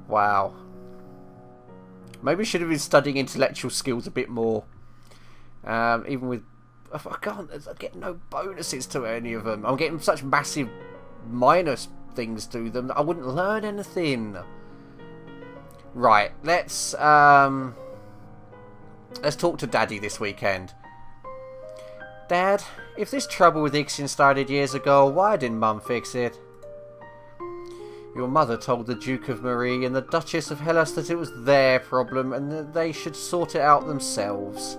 Wow. Maybe I should have been studying intellectual skills a bit more. Even with... I get no bonuses to any of them. I'm getting such massive minus things to them that I wouldn't learn anything. Right, let's talk to Daddy this weekend. Dad, if this trouble with Ixion started years ago, why didn't Mum fix it? Your mother told the Duke of Marie and the Duchess of Hellas that it was their problem and that they should sort it out themselves.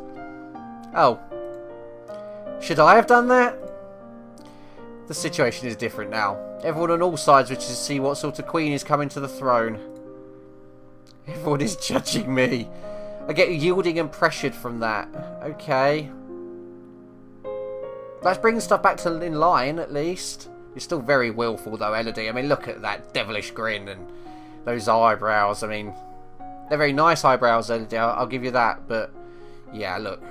Oh. Should I have done that? The situation is different now. Everyone on all sides wishes to see what sort of queen is coming to the throne. Everyone is judging me. I get yielding and pressured from that. Okay. Let's bring stuff back to in line, at least. You're still very willful, though, Elodie. I mean, look at that devilish grin and those eyebrows. I mean, they're very nice eyebrows, Elodie. I'll give you that. But, yeah, look.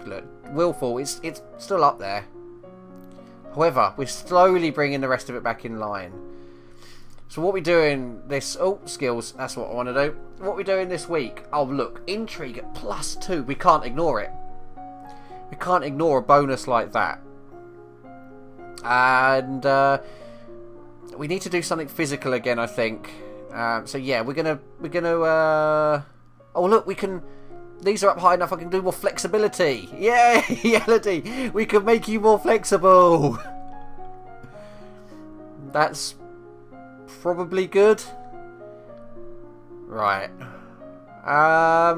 Willful, it's still up there. However, we're slowly bringing the rest of it back in line. So what we doing this... Oh, skills. That's what I want to do. What we doing this week? Oh, look. Intrigue at +2. We can't ignore it. We can't ignore a bonus like that. And we need to do something physical again, I think. So yeah, we're gonna. Oh look, we can. These are up high enough. I can do more flexibility. Yay, Elodie! We can make you more flexible. That's probably good. Right. I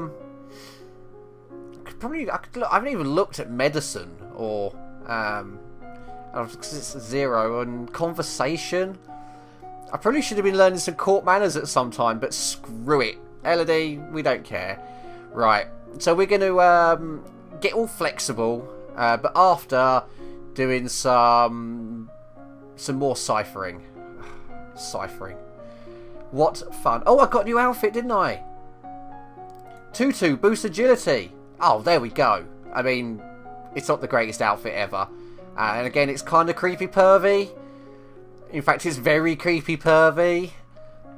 haven't even looked at medicine or because it's 0 and conversation. I probably should have been learning some court manners at some time, but screw it, Elodie, we don't care. Right, so we're going to get all flexible, but after doing some more ciphering. Ciphering. What fun! Oh, I got a new outfit, didn't I? Tutu boost agility. Oh, there we go. I mean, it's not the greatest outfit ever. And again, it's kind of creepy pervy. In fact, it's very creepy pervy.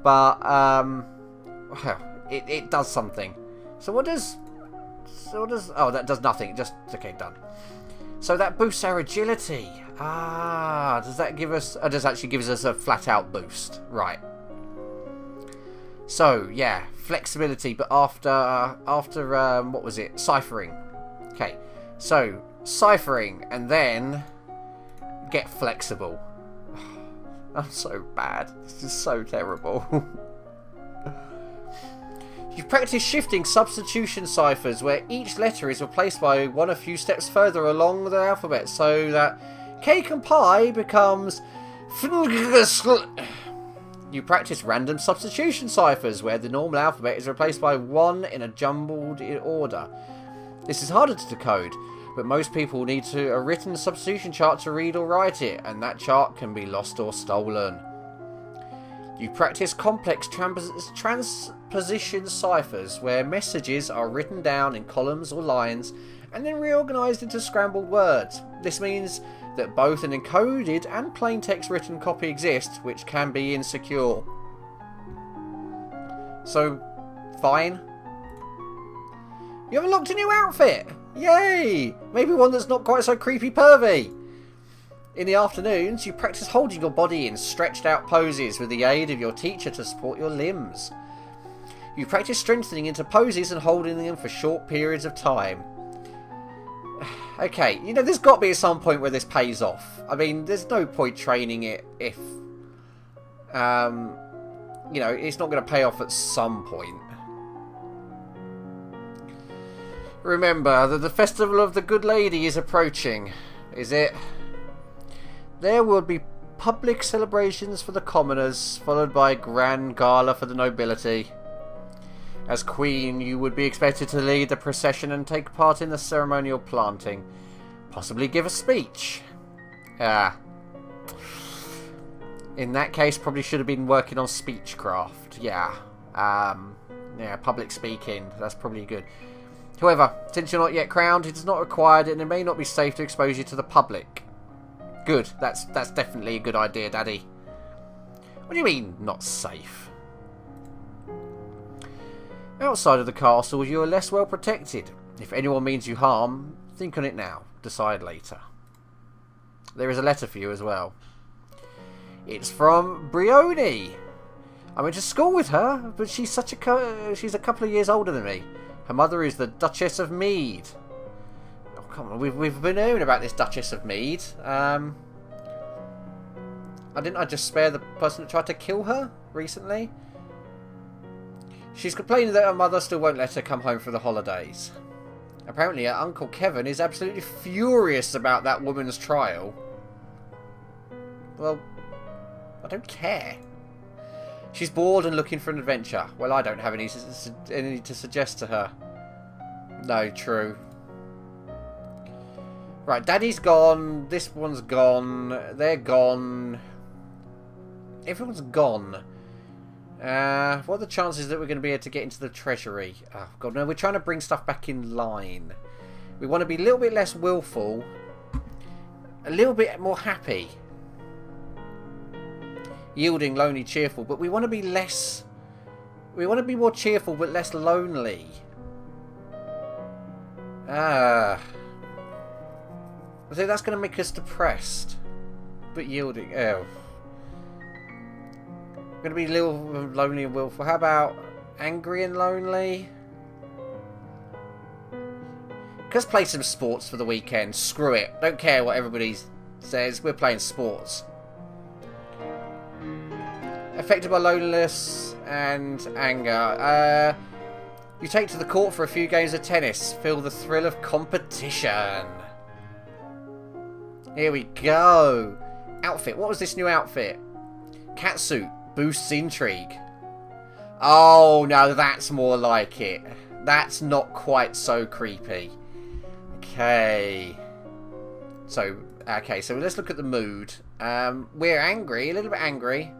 But, well, it does something. So what does... Oh, that does nothing. Just... Okay, done. So that boosts our agility. Ah, does that give us... Oh, does actually gives us a flat-out boost. Right. So, yeah. Flexibility, but after what was it? Ciphering. Okay. So... ciphering and then get flexible. I'm so bad. This is so terrible. You practice shifting substitution ciphers where each letter is replaced by one a few steps further along the alphabet so that cake and pie becomes... You practice random substitution ciphers where the normal alphabet is replaced by one in a jumbled order. This is harder to decode, but most people need a written substitution chart to read or write it, and that chart can be lost or stolen. You practice complex transposition ciphers, where messages are written down in columns or lines, and then reorganised into scrambled words. This means that both an encoded and plain text written copy exist, which can be insecure. So, fine. You have unlocked a new outfit! Yay! Maybe one that's not quite so creepy pervy. In the afternoons, you practice holding your body in stretched out poses with the aid of your teacher to support your limbs. You practice strengthening into poses and holding them for short periods of time. Okay, you know, there's got to be at some point where this pays off. I mean, there's no point training it if, you know, it's not going to pay off at some point. Remember that the festival of the good lady is approaching, is it? There will be public celebrations for the commoners, followed by a grand gala for the nobility. As queen, you would be expected to lead the procession and take part in the ceremonial planting. Possibly give a speech. In that case, probably should have been working on speechcraft. Yeah. Yeah, public speaking. That's probably good. However, since you're not yet crowned, it is not required and it may not be safe to expose you to the public. Good. That's definitely a good idea, Daddy. What do you mean, not safe? Outside of the castle, you are less well protected. If anyone means you harm, think on it now. Decide later. There is a letter for you as well. It's from Brioni. I went to school with her, but she's she's a couple of years older than me. Her mother is the Duchess of Mead. Oh, come on, we've been hearing about this Duchess of Mead. Didn't I just spare the person that tried to kill her recently? She's complaining that her mother still won't let her come home for the holidays. Apparently her Uncle Kevin is absolutely furious about that woman's trial. Well, I don't care. She's bored and looking for an adventure. Well, I don't have any to suggest to her. No, true. Right, Daddy's gone. This one's gone. They're gone. Everyone's gone. What are the chances that we're going to be able to get into the treasury? Oh, God, no. We're trying to bring stuff back in line. We want to be a little bit less willful. A little bit more happy. Yielding, lonely, cheerful. But we want to be less... We want to be more cheerful but less lonely. I think that's going to make us depressed. But yielding. Oh. Going to be a little lonely and willful. How about angry and lonely? Let's play some sports for the weekend. Screw it. Don't care what everybody says. We're playing sports. Affected by loneliness and anger. You take to the court for a few games of tennis. Feel the thrill of competition. Here we go. Outfit. What was this new outfit? Catsuit. Boosts intrigue. Oh, no, that's more like it. That's not quite so creepy. Okay. So let's look at the mood. We're angry, a little bit angry.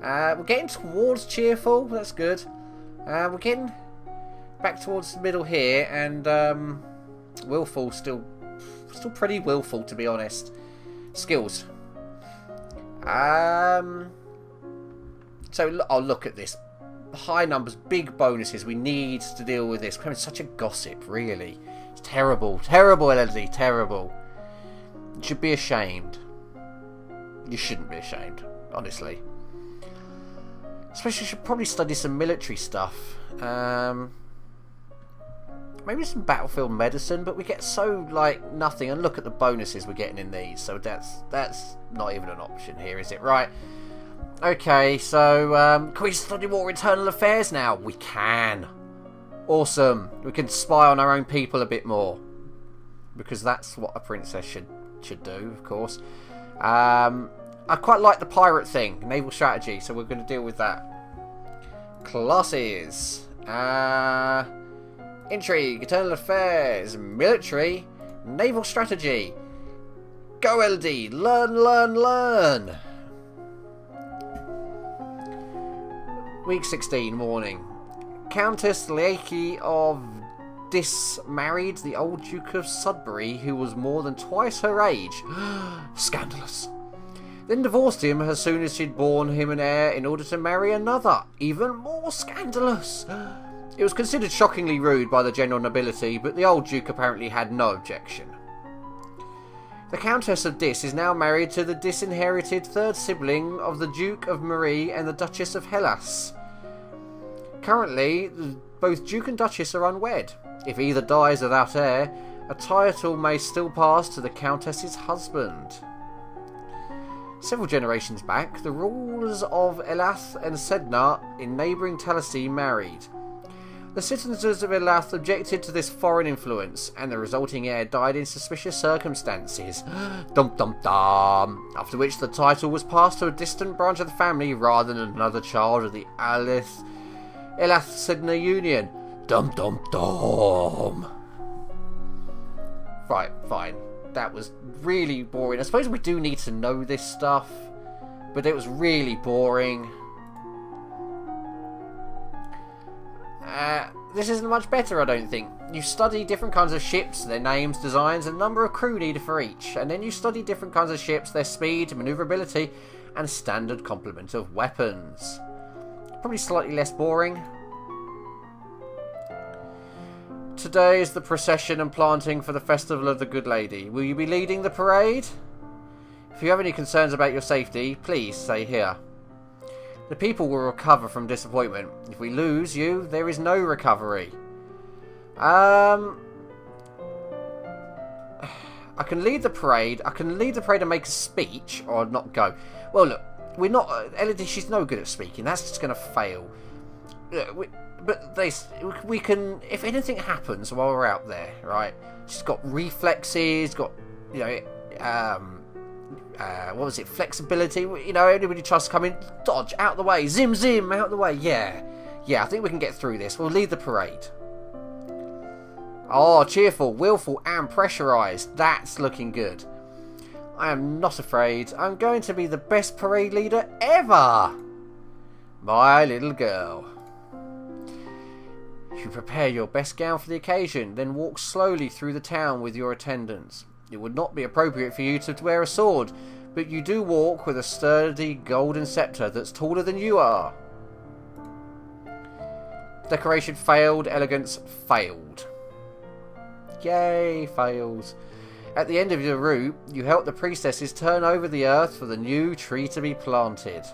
We're getting towards cheerful. That's good. We're getting back towards the middle here, and willful, still pretty willful, to be honest. Skills. So, oh, look at this. High numbers, big bonuses. We need to deal with this. It's such a gossip, really. It's terrible. Terrible, Elodie. Terrible. You should be ashamed. You shouldn't be ashamed, honestly. Especially, you should probably study some military stuff. Maybe some battlefield medicine, but we get so, like, nothing. And look at the bonuses we're getting in these. So that's not even an option here, is it? Right. Okay, so, can we study more internal affairs now? We can. Awesome. We can spy on our own people a bit more. Because that's what a princess should do, of course. I quite like the pirate thing. Naval strategy, so we're going to deal with that. Classes. Intrigue, internal affairs, military, naval strategy. Go, Elodie. Learn, learn, learn. Week 16, morning. Countess Leaky of Dis married the old Duke of Sudbury, who was more than twice her age. Scandalous. Then divorced him as soon as she'd borne him an heir in order to marry another. Even more scandalous. It was considered shockingly rude by the general nobility, but the old Duke apparently had no objection. The Countess of Dis is now married to the disinherited third sibling of the Duke of Marie and the Duchess of Hellas. Currently, both Duke and Duchess are unwed. If either dies without heir, a title may still pass to the Countess's husband. Several generations back, the rulers of Elath and Sedna in neighbouring Talasy married. The citizens of Elath objected to this foreign influence, and the resulting heir died in suspicious circumstances. Dum dum dum. After which the title was passed to a distant branch of the family rather than another child of the Elath-Sedna union. Dum dum dum. Right, fine. That was really boring. I suppose we do need to know this stuff, but it was really boring. This isn't much better, I don't think. You study different kinds of ships, their names, designs, and number of crew needed for each. And then you study different kinds of ships, their speed, maneuverability, and standard complement of weapons. Probably slightly less boring. Today is the procession and planting for the Festival of the Good Lady. Will you be leading the parade? If you have any concerns about your safety, please say here. The people will recover from disappointment. If we lose you, there is no recovery. I can lead the parade. I can lead the parade and make a speech, or not go. Well, look, we're not... Elodie, she's no good at speaking. That's just going to fail. But we can... If anything happens while we're out there, right? She's got reflexes, got, you know... what was it? Flexibility. You know, anybody tries to come in, dodge, out the way. Zim, zim, out the way. Yeah. Yeah, I think we can get through this. We'll lead the parade. Oh, cheerful, willful, and pressurised. That's looking good. I am not afraid. I'm going to be the best parade leader ever. My little girl. You prepare your best gown for the occasion, then walk slowly through the town with your attendants. It would not be appropriate for you to wear a sword, but you do walk with a sturdy golden sceptre that's taller than you are. Decoration failed, elegance failed. Yay, fails. At the end of your route, you help the priestesses turn over the earth for the new tree to be planted.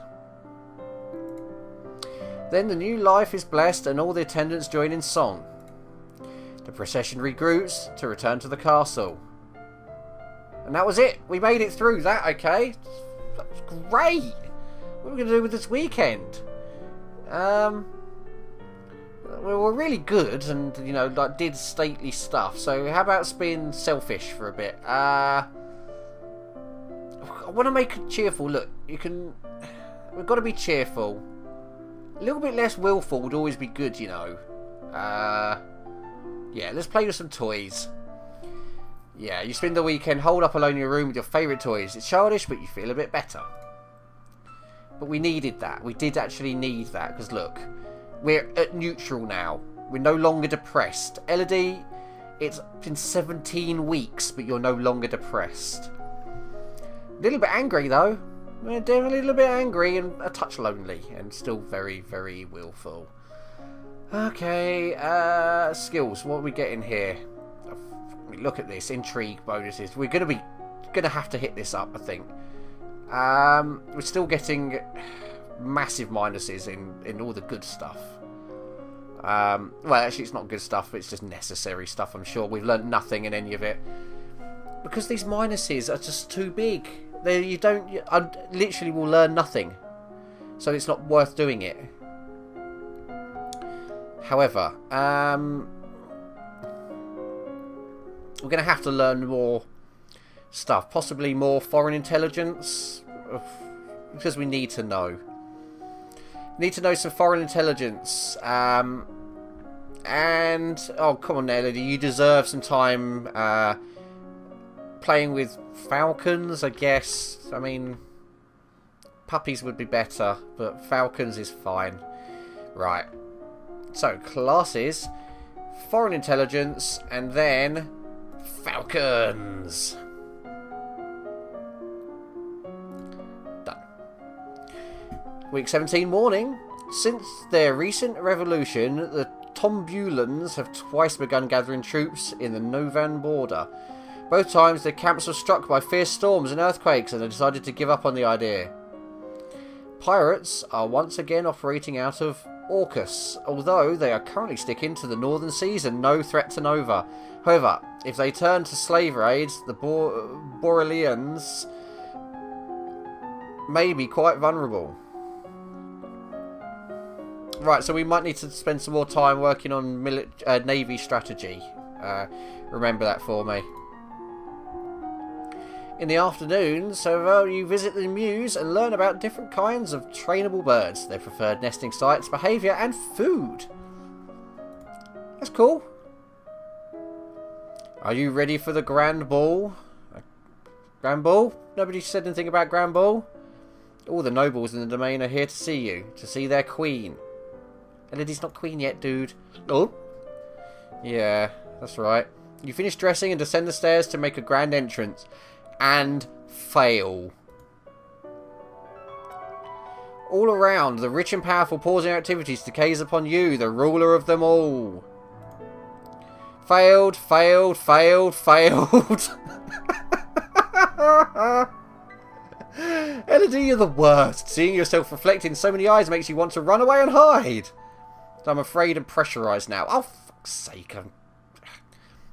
Then the new life is blessed and all the attendants join in song. The procession regroups to return to the castle. And that was it. We made it through that, okay? That was great. What are we going to do with this weekend? We're really good and, you know, like, did stately stuff. So how about being selfish for a bit? I want to make it cheerful. Look, you can... We've got to be cheerful. A little bit less willful would always be good, you know. Yeah, let's play with some toys. Yeah, you spend the weekend holed up alone in your room with your favourite toys. It's childish, but you feel a bit better. But we needed that. We did actually need that. Because look, we're at neutral now. We're no longer depressed. Elodie, it's been 17 weeks, but you're no longer depressed. A little bit angry, though. We're definitely a little bit angry and a touch lonely. And still very, very willful. Okay, skills. What are we getting here? Look at this, intrigue bonuses. We're gonna have to hit this up, I think. We're still getting massive minuses in all the good stuff. Well, actually, it's not good stuff. It's just necessary stuff. I'm sure we've learnt nothing in any of it because these minuses are just too big. I literally will learn nothing, so it's not worth doing it. However, we're going to have to learn more stuff. Possibly more foreign intelligence. Because we need to know. Need to know some foreign intelligence. And... Oh, come on, Elodie. You deserve some time playing with falcons, I guess. I mean... Puppies would be better. But falcons is fine. Right. So, classes. Foreign intelligence. And then... Falcons. Done. Week 17 morning. Since their recent revolution, the Tombulans have twice begun gathering troops in the Novan border. Both times their camps were struck by fierce storms and earthquakes and they decided to give up on the idea. Pirates are once again operating out of Orcus, although they are currently sticking to the northern seas and no threat to Nova. However, if they turn to slave raids, the Borelians may be quite vulnerable. Right, so we might need to spend some more time working on Navy strategy. Remember that for me. In the afternoon, so you visit the Mews and learn about different kinds of trainable birds, their preferred nesting sites, behaviour and food. That's cool. Are you ready for the Grand Ball? Grand Ball? Nobody said anything about Grand Ball? All the nobles in the domain are here to see you, to see their queen. Elodie's not queen yet, dude. Oh? Yeah, that's right. You finish dressing and descend the stairs to make a grand entrance. And fail. All around, the rich and powerful pause in their activities to gaze upon you, the ruler of them all. Failed, failed, failed, failed. Elodie, you're the worst. Seeing yourself reflected in so many eyes makes you want to run away and hide. I'm afraid and pressurised now. Oh, fuck's sake. At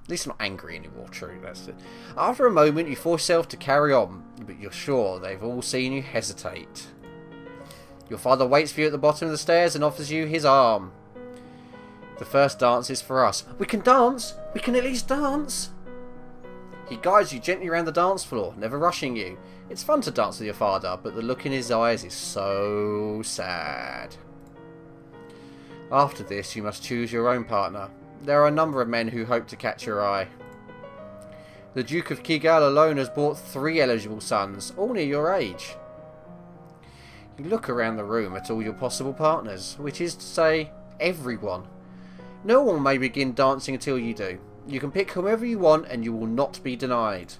least I'm not angry anymore, true. That's it. After a moment, you force yourself to carry on, but you're sure they've all seen you hesitate. Your father waits for you at the bottom of the stairs and offers you his arm. The first dance is for us. We can dance! We can at least dance! He guides you gently around the dance floor, never rushing you. It's fun to dance with your father, but the look in his eyes is so sad. After this, you must choose your own partner. There are a number of men who hope to catch your eye. The Duke of Kigal alone has brought 3 eligible sons, all near your age. You look around the room at all your possible partners, which is to say, everyone. No one may begin dancing until you do. You can pick whomever you want and you will not be denied.